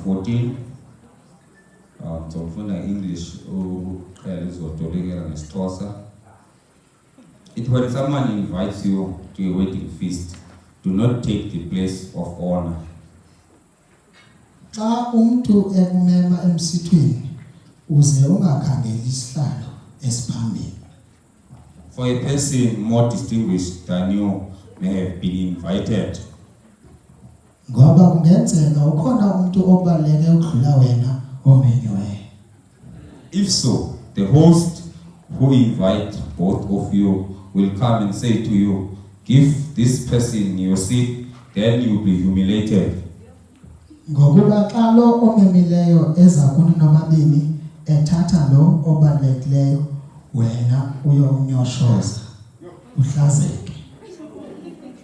14. Zofunda English uzotolekela ngeXhosa. It when someone invites you to a wedding feast, do not take the place of honor. Xa umuntu ekumema emsithweni uze ungakhangeli isihlalo esiphambili. For a person more distinguished than you may have been invited. Ngoba kungenzeka ukhona umuntu obaleke ukudlula wena omenyiweyo. If so, the host who invite both of you will come and say to you, give this person your seat, then you will be humiliated. Ngokuba xa lo omemileyo eza kuni nomabini ethatha lo obalulekileyo wena uyonyoshoza uhlazeke.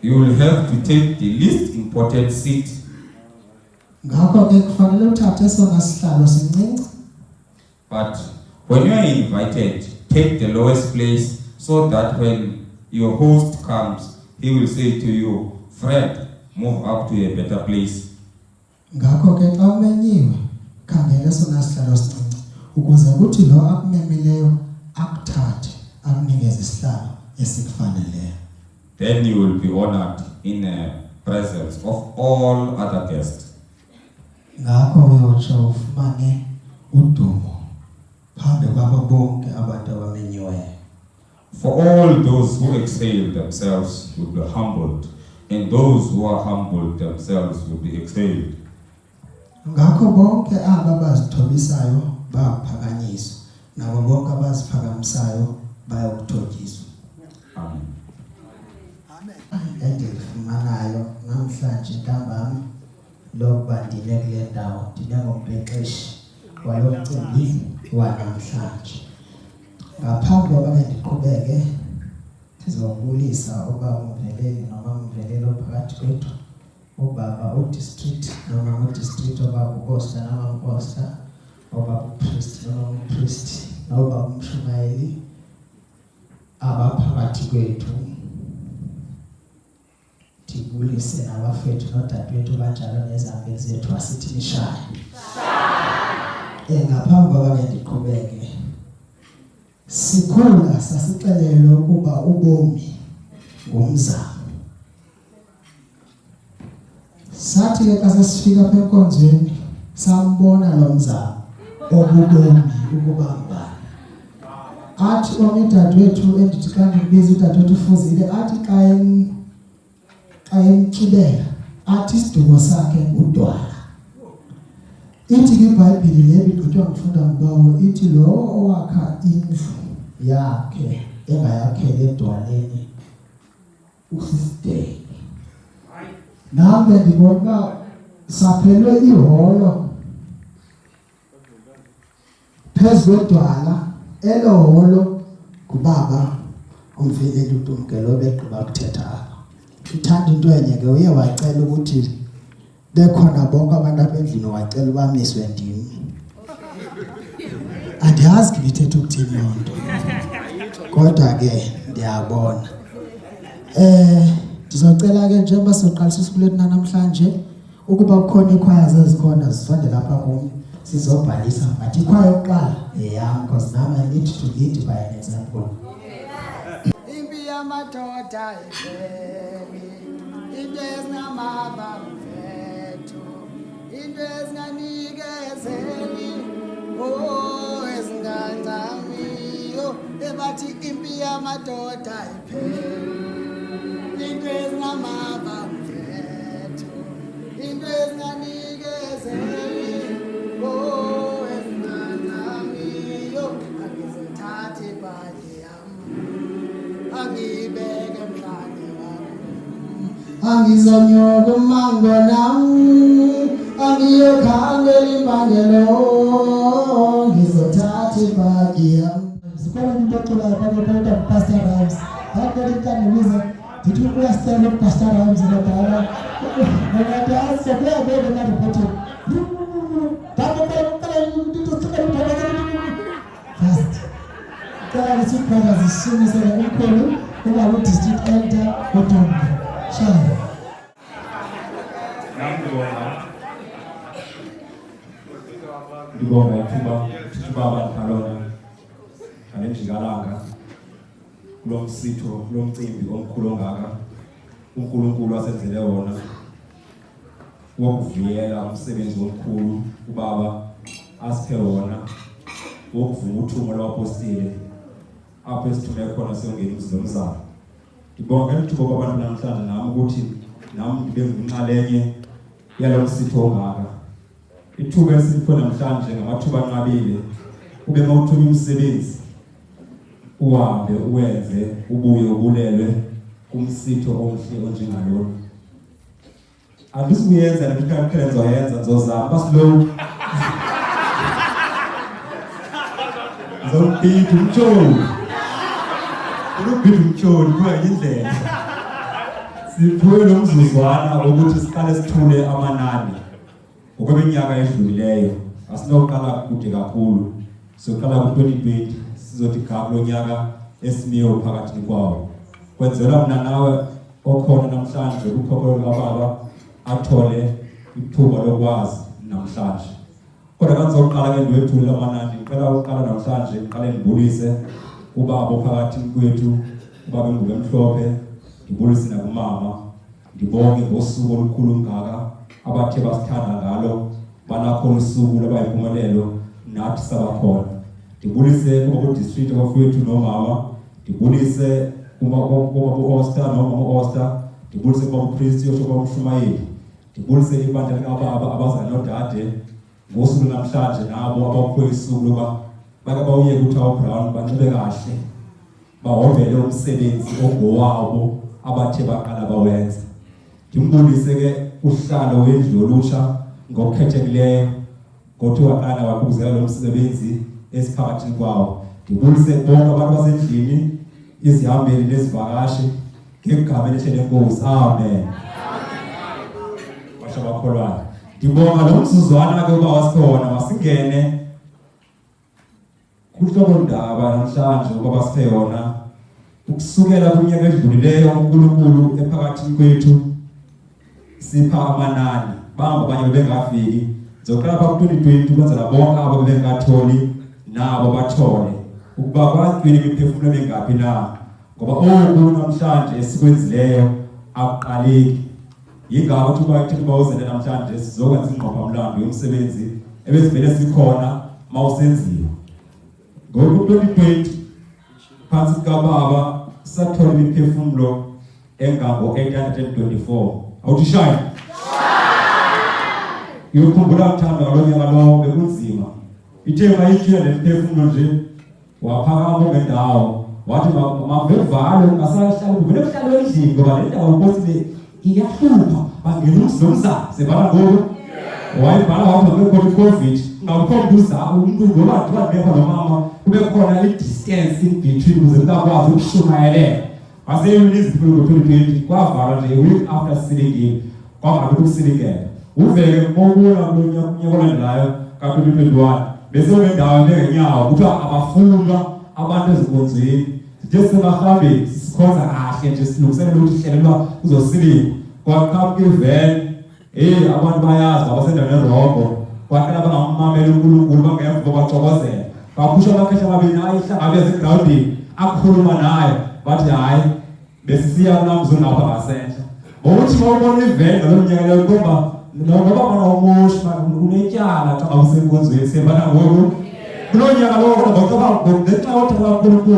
You will have to take the least important seat. Ngakho ke kufanele uthathe esona sihlalo sincinci. But when you are invited, take the lowest place so that when your host comes, he will say to you, friend, move up to a better place. Ngakho ke xa umenyiwe khangela esona sihlalo sincinci ukuze kuthi lo akumemileyo akuthathe akunikeze isihlalo esikufaneleyo. Then you will be honored in the presence of all other guests. Ngakho uyotsho ufumane udumo phambi kwabo bonke abantu abamenyiweyo. For all those who exalt themselves will be humbled, and those who are humbled themselves will be exalted. Ngakho bonke aba bazithobisayo bayaphakanyiswa, nabo bonke abaziphakamisayo bayakuthotyiswa. Amen. Endilifumanayo namhlanje ntambama lokuba ndile kule ndawo ndinengombhexeshi walo mcimbi wanamhlanje. Ngaphambi kokuba ndiqhubeke sizobulisa uba umveleli noma umveleli ophakathi kwethu, ubaba udistrict noma udistrict oba uposta noma uposta, oba upriest noma upriest, oba umshumayeli abaphakathi kwethu. Tibulise nabafethu nodadewethu banjalo nezangeli zethu asithi nishaye. Ngaphambi kokuba ndiqhubeke, sikhula sasixelelwe ukuba ubomi ngumzamo. Sathi ke xa sesifika apha enkonzweni sambona lo mzamo obubomi ukuba ngubani. Athi omdadewethu endithi xa ndibiza udadewethu uFuzile athi xa emkibela athi isiduko sakhe udwala. Ithi ke iBhayibhile le igqitywa ngifunda ngabawo ithi lo owakha indlu yakhe engayakhele edwaleni usisteke. Nami ndibona saphelwe iholo phezu kwedwala, elo holo ngubaba umveleli uTumkelo begqiba ukuthetha apha. Ithanda into enye ke uye wacela ukuthi bekhona bonke abantu abendlini wacela bamiswe ndim. Andiyazi ngithetha ukuthini lonto, kodwa ke ndiyabona. Ndizocela ke njengoba sizoqalisa usuku lethu namhlanje ukuba kukhona ikhwaya zezikhona zisondele lapha kum sizobhalisa. But ikhwaya yokuqala eyam because now I need to lead by an example. Impi yamadoda ivele, into ezingamava mfethu, into ezinganikezeli, ezingancamiyo, ebathi impi yamadoda iphele. Into ezingamava mfethu, into ezinganikezeli, ezingancamiyo, angizithathi ibhadi yam, angibeke emhlane wami, angizonyoka umango nam, angiyokhangela imbangelo, ngizothatha ibhadi yam. Zikhona into eculayo phakathi Pastor Rhymes. Hayi kandibiza ndithi uyasicela uPastor Rhymes nodala. Ngoba sekuyabeka na report. Fast. Kaya sikhona zishimisele umkhulu kuba udistrict elder uTumbo. Shaya. ngibonga ithuba abantalona ngalendjikalanga kulo msitho kulo mcimbi omkhulu ongaka uNkulunkulu asenzele wona wokuvuyela umsebenzi omkhulu ubaba asiphe wona wokuvuma uthumo lwapostile apho esithume khona siyongena umzilomzana. Ngibonga ithuba kwabantu namhlanje nami ukuthi nami ngibe ngumnxalenye yalo msitho ongaka. Ithuba esipho namhlanje ngamathuba anqabile ube mawuthuma umsebenzi uhambe uwenze ubuye ubulelwe kumsitho omhle onjengalona. Andisuyenza nemikhakha enzoyenza nzozama baslow zombidi umtshoni ubidi umtshoni kuya indlela siphuwe lo mzuzwana ukuthi siqale sithule amanani ngokweminyaka edlulileyo asinoqala kude kakhulu soqala ku-2020 sizothi kulo nyaka esimiyo phakathi kwawo kwenzela mina nawe okhona namhlanje ukukhokhela kababa athole ithuba lokwazi namhlanje. Kodwa kanzoqala ke ndwethula amanani ngicela uqala namhlanje ngiqale ngibulise ubaba phakathi kwethu ubaba engubo emhlophe ngibulise nakumama ngibonge ngosuku olukhulu ngaka abathe basithanda ngalo banakho usuku labayimpumelelo nathi sabakhona. Ngibulise kuba district ofethu nomama ngibulise kuba Oster nomama Oster ngibulise kuba priest yosho umshumayeli ngibulise ibandla likababa abazali nodade ngosuku namhlanje nabo abakho isuku loba bakabawuye ukuthi awuBrown banxibe kahle bahobele umsebenzi ongowabo abathe baqala bawenza. Ngimbulise ke uhlalo wendlu yolusha ngokukhethekileyo ngothi waqala waqhubuzela lo msebenzi esiphakathi kwawo. Ngibulise bonke abantu basendlini izihambeli nezivakashi ngegama elihle lenkosi. Amen. Bakholwayo ngibonga lo mzuzwana ke uba wasikhona masingene kuhlobo ndaba namhlanje ngoba siphe yona ukusukela kunyaka edlulileyo uNkulunkulu ephakathi kwethu sipha amanani bamba abanye bengafiki zoqala ku-2020 kwenzela bonke abo bengatholi nabo bathole ukuba kwakwini imiphefumulo emingaphi na ngoba oku namhlanje esikwenzileyo akuqaleki. Yingakho ukuthi bayithi bawuzele namhlanje sizokwenza ingqophamlando yomsebenzi ebesivele sikhona mawusenziwa. Ngoku-2020 phansi kababa sathola imiphefumulo engango-824. Awuthi shine yokhumbula mthando ngalo nyaka lowo bekunzima ithe mayikhila lemiphefumulo nje waphakama ngendawo wathi mavevalo ungasahlala kuvele kuhlala endlini ngoba le ndawo nkosi iyahlupha bangena umzilomzana sevala ngoku wayibhala wathi bekho i-COVID ngawukhombuza umuntu ngoba ndiba nomama kube khona i-distance in between ukuze kungakwazi ukushumayelela baseyunizi ngo-2020 kwavalwa nje week after silingile kwangabi ukusilingela uveke mokula kunyaka olandelayo ka-2021 bese bendawo ngenyawo kuthiwa abafunwa abantu ezinkonzweni sithe singahambeni sisikhonza kahle nje silungiselela ukuthi hlelelwa kuzosilikwa kwaqhamuka iveni abantu bayazi abasendaweni eRobho kwaqala bangamamela uNkulunkulu bangemva bacokozela baphusha amakhesha amabili ayihlangabeza egrawundini akhuluma naye bathi hayi besisiya kunamzulu lapha ngasentla ngokuthi bawubona iveni ngalo mnyaka leyo ngoba ngoba mana umushi unetyala xa usenkonzweni sebana ngoku kulo nyaka lowo ngoba ngenxa yokuthi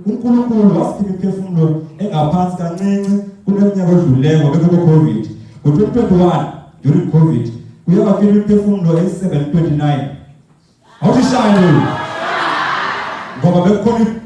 uNkulunkulu wasikhipha imiphefumulo engaphansi kancinci kuneminyaka odlulileyo ngoba COVID. Ngo-2021 during COVID kuye kwafika imiphefumulo eyi-729. Awuthi shine ngoba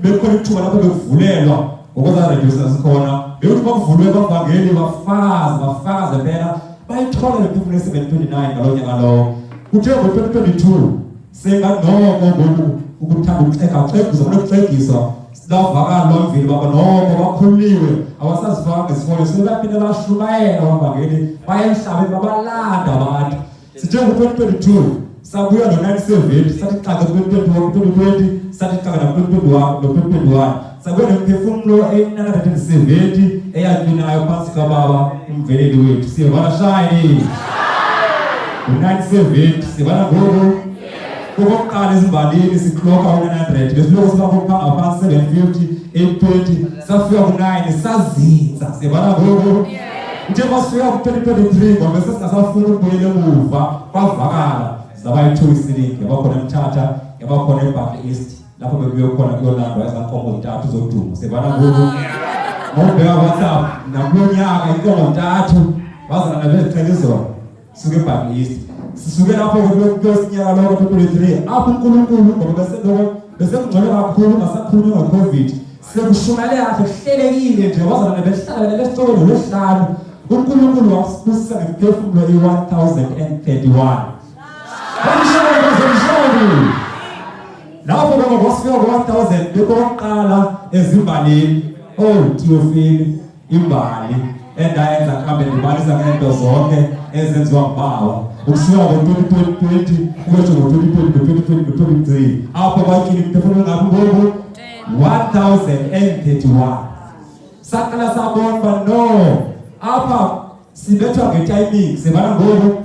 bekhona ithuba lapho bekuvulelwa ngokweza-reducer sikhona bekuthi bakuvulwe bavangeli bafakaze phela bayithola le phefumulo eyi-729 ngalo nyaka lowo. Kuthe ngo-2022 senganoko ngoku ukuthanda ukuxegaxegiswa kunokuxegiswa silavakala lwamvili baba noko bakhululiwe abasazifanga isifonyo sebaphinde bashumayela abavangeli bayemhlabeni babalanda abantu. Sithe ngo-2022 sabuya no-970 sathi xaka ku-2020 sathi xaka no-2021 sabuya nemiphefumulo eyi-970 eyalinayo phansi kababa umveleli wethu siyevala shayini u-970 siyevala ngoku Okokuqala ezimbalini sikloka u900 besiloko sibapho phanga phansi 750 820 safika ku9 sazinza sibala ngoku njengoba sifika ku2023 ngoba sesingasafuna ukubuyela emuva kwavakala zabayithuka isilingi yabakhona eMthatha yabakhona eBuckley East lapho bekuye khona kuyolandwa izinkomo ezintathu zodumo sibala ngoku ngobheka WhatsApp nakulonyaka inkomo ezintathu bazana nabezichelizwa suke eBuckley East sisuke lapho kuyosinyaka lokho 2023 apho uNkulunkulu ngoba bese ngcono kakhulu ngasakhulunywa ngeCovid sekushumele yakhe kuhlelekile nje wazana behlala lesicolo lesihlanu uNkulunkulu wasibusisa ngephefumulo i1031 lapho kwasifika ku1000 bekokuqala ezimbalini Theophile imbali endayenza kambe ndibalisa ngento zonke ezenziwa nguBaba ukusuka ngo2020 kuyotsho ngo2023 apho bakini imphefumulo ngaphi ngoku 1031 sakala sabona no apha sibethwa ngetiming sebana ngoku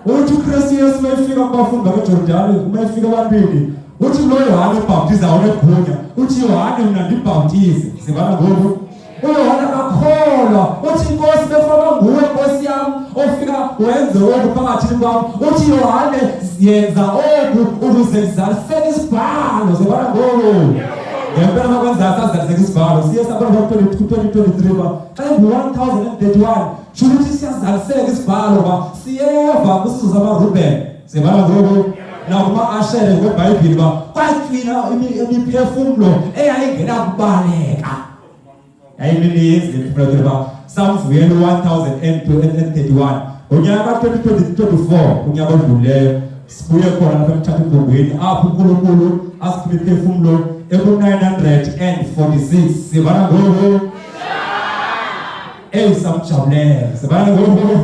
uthi uKristu Yesu mayifika kubafundi bakaJordani mayifika ebantwini uthi lo Yohane ubhaptiza onegunya uthi Yohane mina ndibhaptize sebana ngoku uYohane akakholwa uthi inkosi befaka nguwe Nkosi yami ofika wenze oku phakathi kwami uthi Yohane yenza oku ukuze ngizaliseke isibhalo sebana ngoku ngempela makwenza sazaliseke isibhalo siye sabona ngo2023 ba xa ngu1031 shukuthi siyazaliseka isibhalo ba siyeva kusizo zabaRuben sebana ngoku nakuma ashere kweBhayibheli ba kwathina imiphefumulo eyayingena kubaleka yayimininzi imphefumulo ba samvuyela 1031 unyaka 2024 unyaka odluleyo sibuye khona lapha eMthatha eMgungwini apho uNkulunkulu asikhiphe imphefumulo eku946 sibana ngoku samjabulela sibana ngoku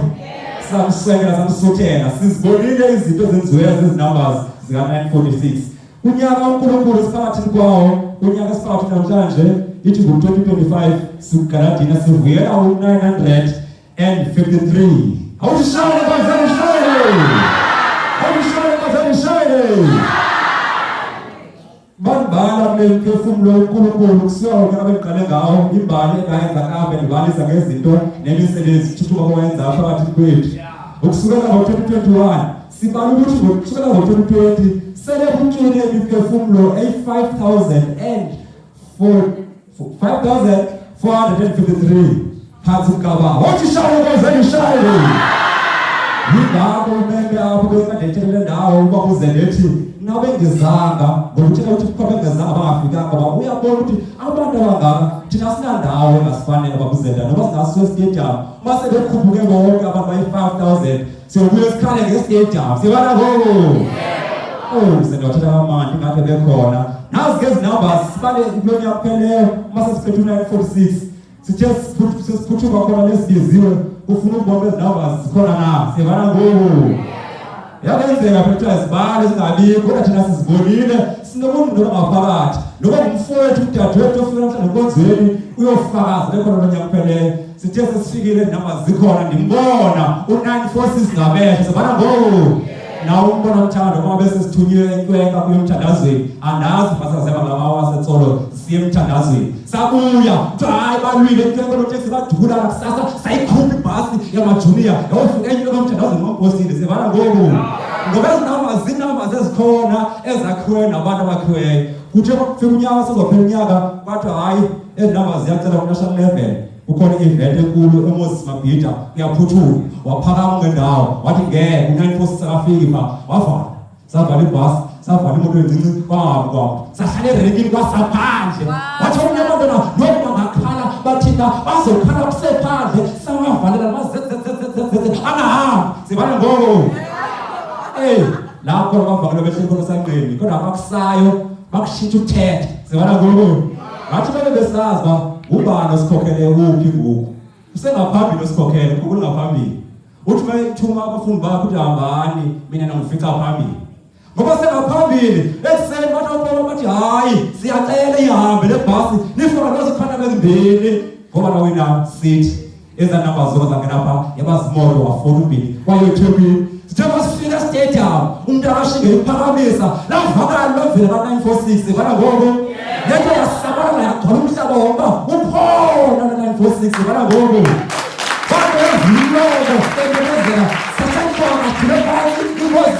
samsekela samsuthela sizibonile izinto ezenziweyo zezinumbers zika946 unyaka uNkulunkulu siphakathi kwawo unyaka siphakathi namhlanje ithi ngo2025 sigaradina sivuyela u953 awushayele bazalishayele banibala mphefumulo uNkulunkulu kusiya ngabeqale ngawo imbali engayenza kabe ndibalisa ngezinto nemisebenzi thuthuka kwenza phakathi kwethu ukusukela ngo2021 sibala ukuthi ngokusukela ngo2020 sele kuntshile imiphefumulo 5453 phansi kaba wathi shayele bazalishayele yingakho umeme apho besadethelele ndawo uba kuzenethi nabe ngizanga ngokuthi kukhona ngezanga bangafikanga ba uyabona ukuthi abantu abangaka thina sinandawo engasifanele babuzenda noma singaso stadium mase bekhuphuke bonke abantu bayi5000 siyobuye sikhale ngestadium sibana ngoku sendothela amandi ngaphe bekhona nazi ke numbers sibale kulonyaka kupheleyo mase siphethe 946 sithe siphuthuka khona lesibiziwe ufuna ukubona numbers zikhona na sibana ngoku yakwenzeka phela izibalo zingabikho thina sizibonile sinomuntu ngaphakathi noma umfowethu udadewethu ofika namhlanje enkonzweni uyofakaza bekhona lonyaka kupheleyo sithe sesifikile numbers zikhona ndimbona u946 ngabehla sibana ngoku nawo umbona umthando ngoba bese sithunywe enkwenka kuyomthandazweni andazi basazeba ngamawa setsolo siye emthandazweni sabuya hayi balwile enkwenka loteksi badukula kusasa sayikhupha ibhasi yamajunior yawufika enye lomthandazweni ngonkosini sibana ngoku ngoba izinamba ezikhona ezakhiwe nabantu abakhiweyo kuthe kufika unyaka sezophela unyaka bathi hayi ezinamba ziyacela ku-national level ukhona i-event enkulu eMoses Mabhida uyaphuthuka waphakama ngendawo wathi ngeke u946 akafiki pha wavala savala ibhasi savala imoto encinci kwahamba sahlala erenkini kwasaphandle wathi unyabantwana noma bangakhala bathina bazokhala kusephandle sawavalela angahambi sibana ngoku lapho bavakela behle khona sanqeni kodwa abakusayo bakushintsha uthethe sibana ngoku bathi bebesazi ba ubani osikhokhele uphi ngoku usengaphambili osikhokhele ukule ngaphambili uthi bayithuma abafundi bakho ukuthi hambani mina nangifica phambili ngoba sengaphambili ekseni bathi hayi siyacela ihambe lebhasi nifika lozikhanda bezimbili ngoba na wena sithi eza number zona zangena pha yabazimoto wa42 kwayo eThekwini sithe masifika stadium umuntu akashike iphakamisa lavakala lovela ka946 bana ngoku yeke yasabana yagcwala umhlaba wonke uphona na946 bana ngoku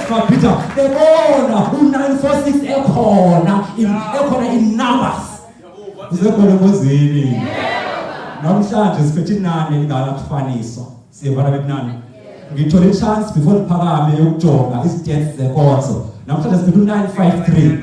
Vamos, Peter, ebona u946 ekhona in numbers. Usekhona ngozini. Namhlanje siphethe inani elingakufaniso. Siyabona bekunani. Ngithola ichance before iphakame yokujonga izideaths zenkonzo. Namhlanje siphethe u953.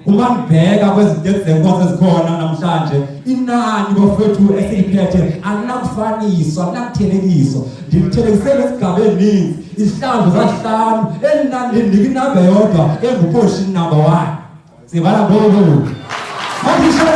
Uma ngibheka kwezideaths zenkonzo ezikhona namhlanje, inani bafethu esiliphethe alinakufaniswa, alinakuthelekiso. Ngithelekisele esigabeni isihlambu zahlanu elinani ndikinamba yodwa enguportion number 1. Sibala ngoku. Ngishela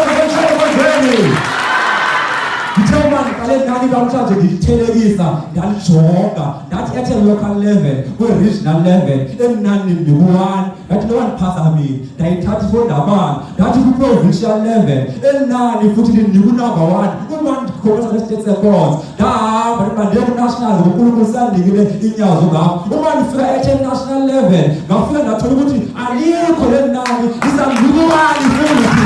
Ngithemba ngale nani namhlanje ngithelekisa ngalijonga ngathi at a local level regional level enani ndiku1 ngathi no one phazamile ndayithatha ifondabanga ngathi ku provincial level enani futhi ndiku number 1 uma ndikhona state records ndahamba ndiye ku national ngokunkulu sandikile inyawo ngapha uma ndifika at national level ngafika ndathola ukuthi alikho lenani isandikubani futhi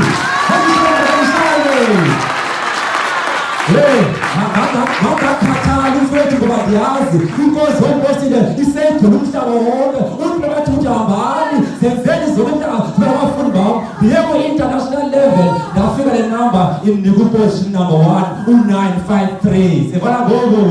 ngakhathala ufethu ngoba ndiyazi inkosi womposile isenjela umhlaba wonke uthi bathi ujambani zenzeni zonke abafundi bam ndiye ku-international level ndafika le number indikuportion number 1 u953 sibona ngoku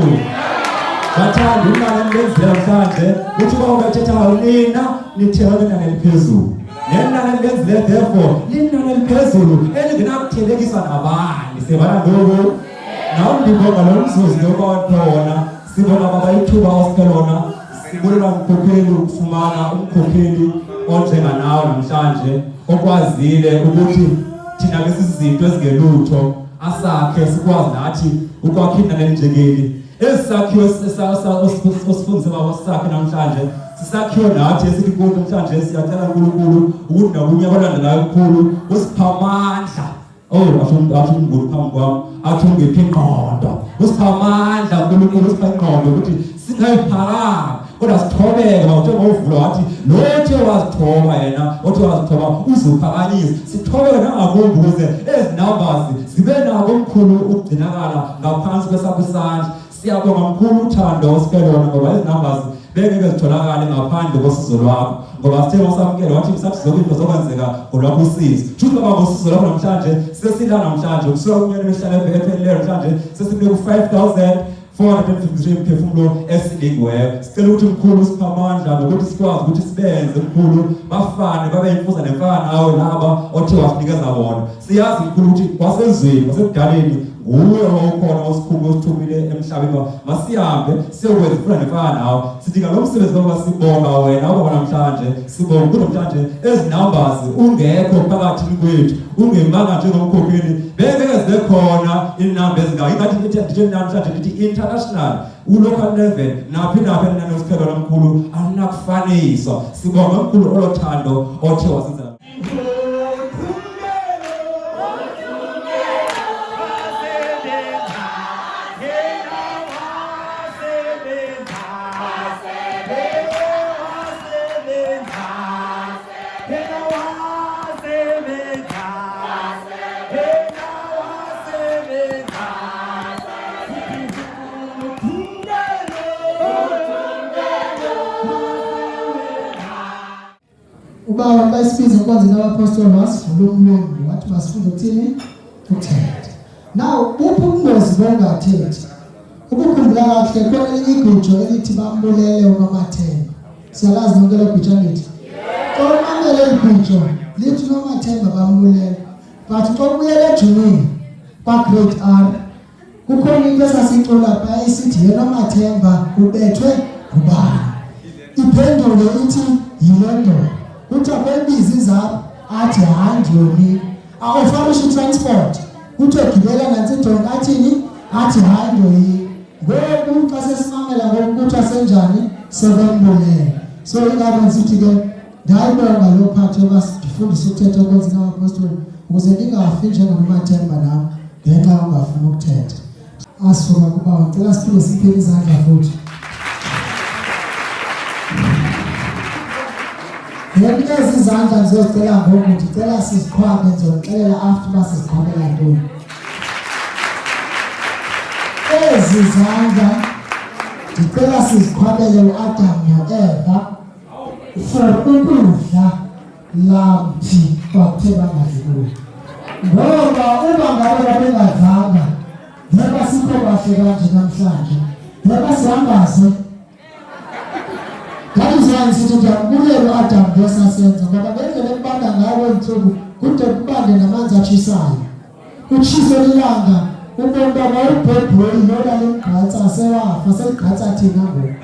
bathanda unani lenzile namhlanje uthi uba ungathethayo nina nithela lenani eliphezulu nenani lenzile therefore linani eliphezulu elingenakuthelekisa nabani sibona ngoku Now ndibonga lo mzuzu yokuwona sibona baba ithuba osikelona sibulela umkhokheli ukufumana umkhokheli onjenganawo namhlanje okwazile ukuthi thina lesizinto ezingelutho asakhe sikwazi nathi ukwakhinda nenjengeli esakhiwe osifundise baba sakhe namhlanje sisakhiwe nathi esikhulu namhlanje siyacela uNkulunkulu ukuthi nabunye abalandelayo kukhulu usiphamandla athi ngulu phambi kwami athi ngiphi ingqondo usiphamandla uNkulunkulu usipha ingqondo ukuthi singayiphakama kodwa sithobeke njengoba uvula wathi lothi wazithoba yena othi wazithoba uzuphakanyisa sithobeke nangakumbi ukuze ezi numbers zibe nako omkhulu ukugcinakala ngaphansi kwesakho isandla siyabonga mkhulu uthando osikelona ngoba ezi numbers bengeke zitholakale ngaphandle kosizo lwakho ngoba sithe wasamkela wathi msathi zonke into zokwenzeka ngolwakho usizo futhi baba ngosizo lwakho namhlanje sesila namhlanje kusuka kunyaka ehlala ebhekele namhlanje sesibeke ku5,453 mphefumulo esilikiweyo sicela ukuthi mkhulu usiphamandla nokuthi sikwazi ukuthi sibenze mkhulu bafane babe yimfuza nemfana nawe laba othe wasinikeza bona siyazi mkhulu ukuthi wasezweni wasebudaleni nguwe okhona osikhulu osithumile emhlabeni masihambe siyokwenza ifuna nefana nawe sithi ngalo msebenzi baba sibonga wena ngoba namhlanje sibonga ukuthi namhlanje ezi numbers ungekho phakathi kwethu ungemanga njengomkhokheli bengeke zibe khona inamba ezingaka ingathi ndithi namhlanje ndithi international local level naphi enani osiphelo lomkhulu alinakufaniswa sibonga omkhulu olothando othe wasenza Ubaba bayisibiza inkonzo nabapostoli wasivula umlomo wathi masifunde ukuthini ukuthetha. Now uphi ubungozi bongathethi? Ukukhumbula kahle khona elinye igujo elithi bambulele uNomathemba. Siyalazi nonke lo gujo lithi. Omamele igujo lithi uNomathemba bambulele. But xa ubuyela ejunini kwa grade R kukhona into esasicula pha isithi uNomathemba ubethwe ngubani. Iphendule ithi yilondo. Uthi abebiza izapho athi handle awufarishi transport uthi egibela nansi idonga athini athi handle ngoku xa sesimamela ngokuthi asenjani sebembulele so ingaba nsithi ke ndayibonga lo phathi obasifundisa ukuthetha konke ngabapostoli ukuze ningafi njengoNomathemba nami ngenxa ungafuna ukuthetha asuka kuba ngicela siphinde siphele izandla futhi Ngenikeza izandla ngizocela ngoku ndicela sizikhwabe ngizonixelela after uba sizikhwabela ntoni. Ezi zandla ndicela sizikhwabele u-Adam no-Eva for ukudla lamthi kwakuthe bangadli kuyo. Ngoba uba ngabe babengadlanga ngeba sikho kahle kanje namhlanje ngeba sihambaze. That is why sithi ndiyakubulela u-Adam ngesasenza ngoba ngendlela ekubanda ngayo intsuku kude kubande namanzi atshisayo. Utshise lilanga umuntu abawubhebheli lona lemgqatsa sewafa seligqatsa thina ngoku.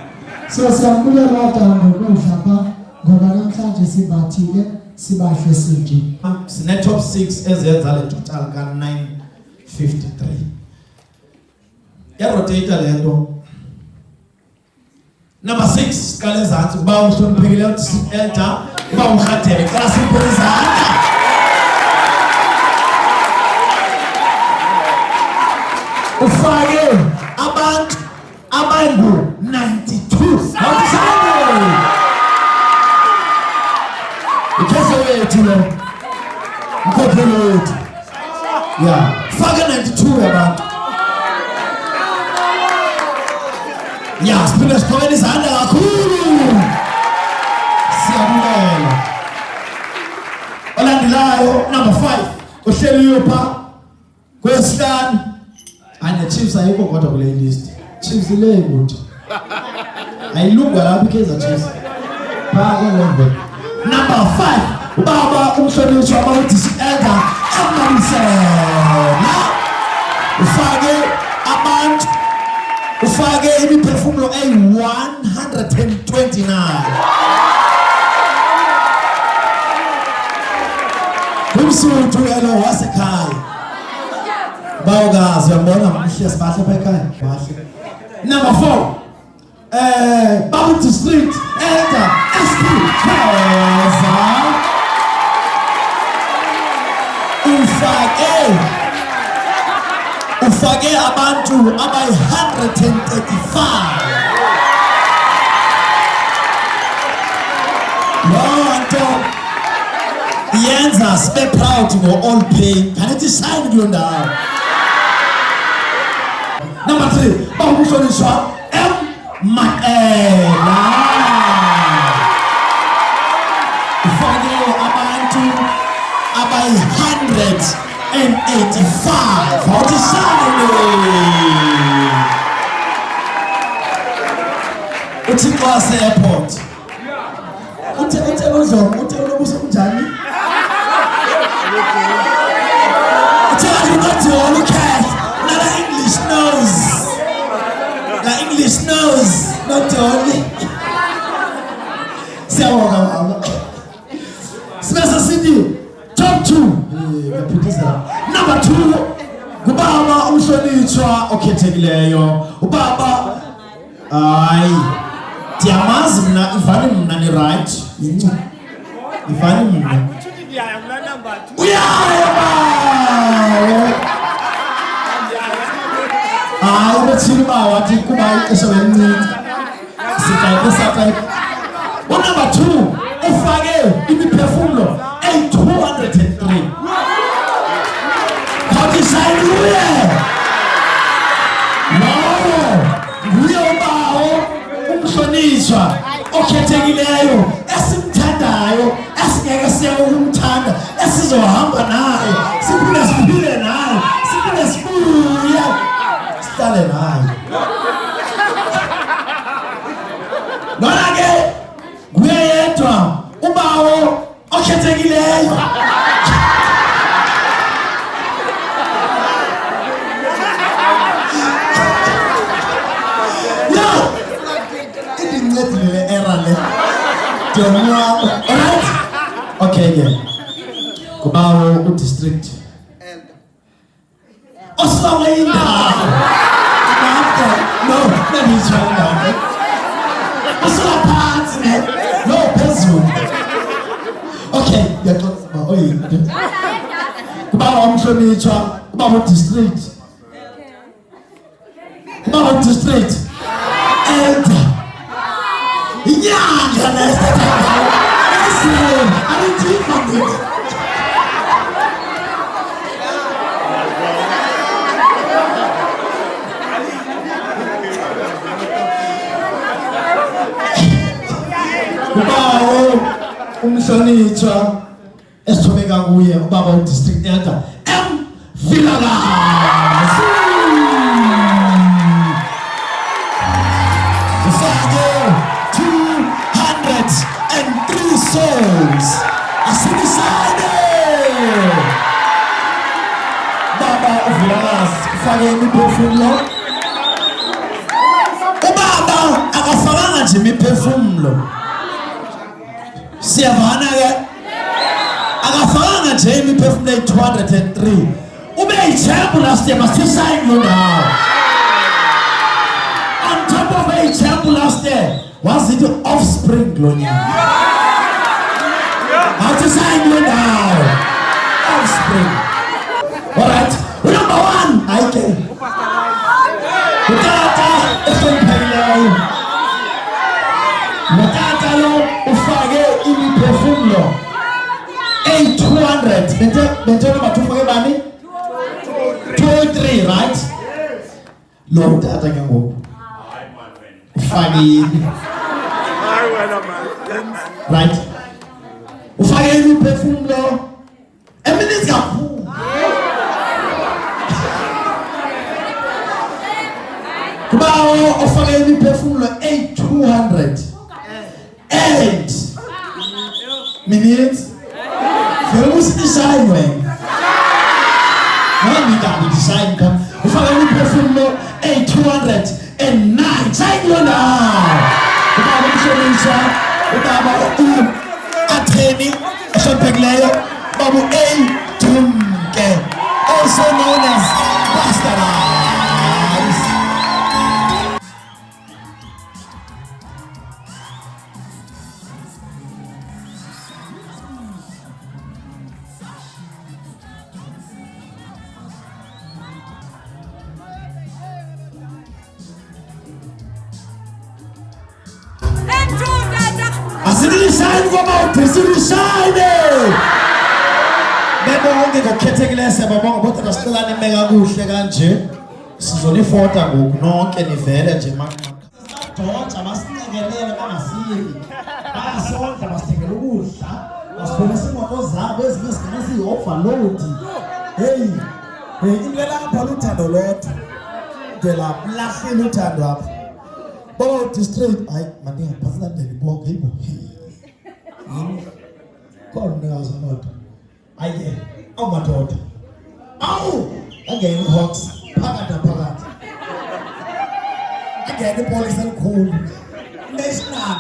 So siyakubulela u-Adam ngokudla pha ngoba namhlanje sibathile sibahle sinje. Sine top 6 ezenza le total ka 953. Ya rotate lento. Number 6 skale ezantsi kuba uhloniphekile uthi elder kuba umhadebe xa sipho izandla. Ufake abantu abangu 92. Awusane. Ikhezo wethu lo. Mkhokheli wethu. Yeah, fake 92 abantu. Yeah, siphinde sikhokele izandla kakhulu. Siyabulela. Olandelayo number 5 uhleli yopha kwesihlanu. Ane Chiefs ayikho kodwa kule list. Chiefs ile kuthi. Ayilunga lapha iKaizer Chiefs. Phaka level. Number 5 ubaba umhlonishwa abawuthi elder Amamsela. Ufake abantu ufake imiphefumulo eyi-129. Umsuthu yalo wasekhaya. Bawukazi uyabona mhle sibahle apha ekhaya. Bahle. Number 4 Babu District Elder SP Chaza. Ufake abantu abayi-135. Lonto yenza sibe proud ngo-all pay. Kanithi sign kulo ndawo. Number 3 bawumhlonishwa Makela. Ufake abantu abayi-185. Awuthi sign. Uthi kwase airport. Uthe uzomo uthe unobuso kunjani? Uthe not all cash. Nala English knows. La English knows. Not only. Siyabonga baba. Sibese sithi top 2. Number 2 kubaba umhlonishwa okhethekileyo. Ubaba hayi Tiamazi mna ivani mna ni right. Ivani mna. Uyaya ba. Uthini ba wathi kuba ixesha elincane. Sifayipesa type. Number 2 ufake imiphefumulo eyi-203. Khawuthi sayibuye. Nguye ubawo umhlonishwa okhethekileyo esimthandayo esingeke siyeke ukumthanda esizohamba naye siphinde siphile naye siphinde sibuye sihlale naye. Lona ke nguye yedwa ubawo okhethekileyo. Alright? Okay, yeah. Kubawo district. Osama Inda. No, let me try now. Osama parts, man. No, pencil. Okay, you're talking about. Oh, yeah. Kubawo umhlonishwa. Kubawo district. Kubawo district. Elder. Inyanga nesithathu. Ubawo umhlonitshwa esithobeka kuye ubaba udistrict elder M Vilakazi. Ufake 203 souls. Asibisane. Baba uVilakazi ufake imiphefumulo. Ubaba akafakanga nje imiphefumulo. Siyavana ke akafanga nje imiphefumulo 203 ube iChamp last year must sign you now on top of iChamp last year was it Offspring glonyana how to sign you now Offspring. All right, number 1 ayike utata esempheleyo utata lo ufake imiphefumulo 800 bente number 2 ufake bani 203 right lo utata ke ngoku ufake right ufake imiphefumulo emininzi kakhulu kubawo ufake imiphefumulo 800 and minutes vele usidesign wena nami design ka ufaka imiphefumulo 809 sign yona ubaba umshonisa ubaba atheni eshophekileyo babu A Dumke also known as Pastor Rice. Asirishine ngoba uthesirishine bebonke ngokukhethekileyo siyababonga bodwa sicelana imeka kuhle kanje sizonifota ngoku nonke nivele nje donja basincekelele bangasiyeki bayasondla basithengela ukudla basibonisa imoto zabo ezinye zigcina ziyi-overload. Hey into elapha luthando lodwa ndela mlahlile uthando apha baba district hayi mandingaphasela ndelibonke yibo khona ngazimoto aye awumadoda awu angene iHawks phakathi angene ipolice elikhulu national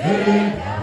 Hey.